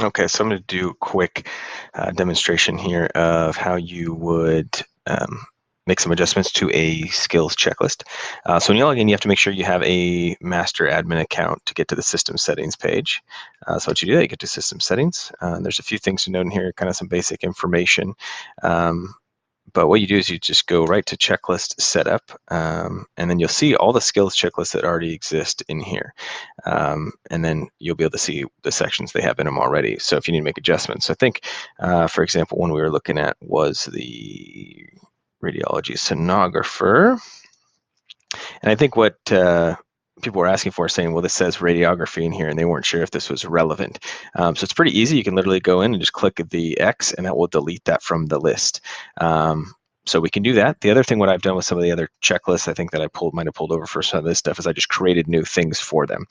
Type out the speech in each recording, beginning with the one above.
Okay, so I'm going to do a quick demonstration here of how you would make some adjustments to a skills checklist. So when you log in, you have to make sure you have a master admin account to get to the system settings page. So what you do, you get to system settings. There's a few things to note in here, kind of some basic information. But what you do is you just go right to checklist setup, and then you'll see all the skills checklists that already exist in here. And then you'll be able to see the sections they have in them already. So if you need to make adjustments, I think, for example, one we were looking at was the radiology sonographer. And I think what people were asking for, saying, well, this says radiography in here, and they weren't sure if this was relevant. So it's pretty easy. You can literally go in and just click the X, and that will delete that from the list. So we can do that. The other thing, what I've done with some of the other checklists, I think that I might have pulled over for some of this stuff, is I just created new things for them.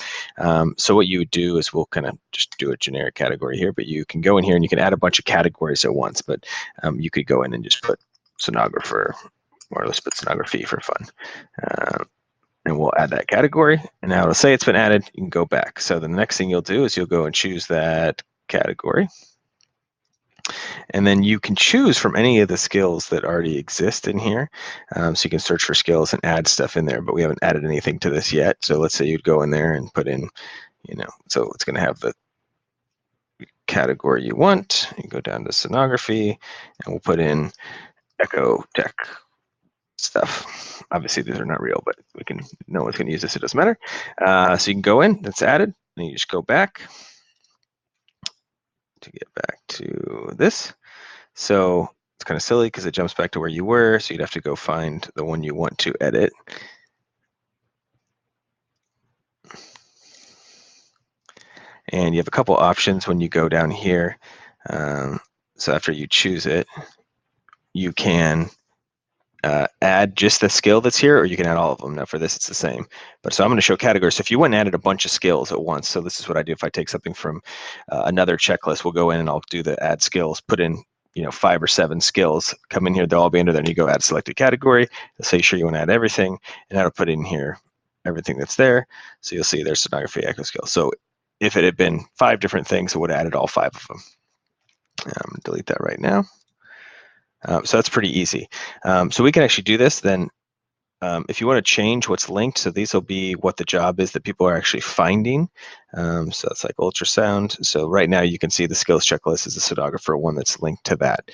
So what you would do is we'll kind of just do a generic category here, but you can go in here and you can add a bunch of categories at once. But you could go in and just put sonographer, or let's put sonography for fun. And we'll add that category. And now it'll say it's been added. You can go back. So the next thing you'll do is you'll go and choose that category. And then you can choose from any of the skills that already exist in here. So you can search for skills and add stuff in there, but we haven't added anything to this yet. So let's say you'd go in there and put in, so it's going to have the category you want. You go down to sonography, and we'll put in echo tech stuff. Obviously, these are not real, but no one's going to use this. It doesn't matter. So you can go in, that's added, and you just go back to get back to this. So it's kind of silly because it jumps back to where you were. So you'd have to go find the one you want to edit. And you have a couple options when you go down here. So after you choose it, you can add just the skill that's here, or you can add all of them. Now for this, it's the same. But so I'm going to show categories. So if you went and added a bunch of skills at once, so this is what I do if I take something from another checklist, we'll go in and I'll do the add skills, put in 5 or 7 skills, come in here, they'll all be under there, and you go add selected category. Say sure you want to add everything, and that'll put in here everything that's there. So you'll see there's sonography, echo skill. So if it had been 5 different things, it would have added all 5 of them. Delete that right now. So that's pretty easy. So we can actually do this then. If you want to change what's linked, so these will be what the job is that people are actually finding. So it's like ultrasound. So right now you can see the skills checklist is the sonographer one that's linked to that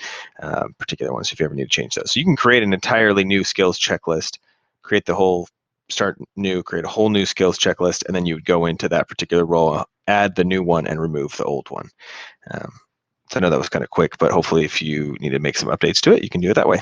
particular one. So if you ever need to change that. So you can create an entirely new skills checklist, create the whole, start new, create a whole new skills checklist, and then you would go into that particular role, add the new one, and remove the old one. So I know that was kind of quick, but hopefully if you need to make some updates to it, you can do it that way.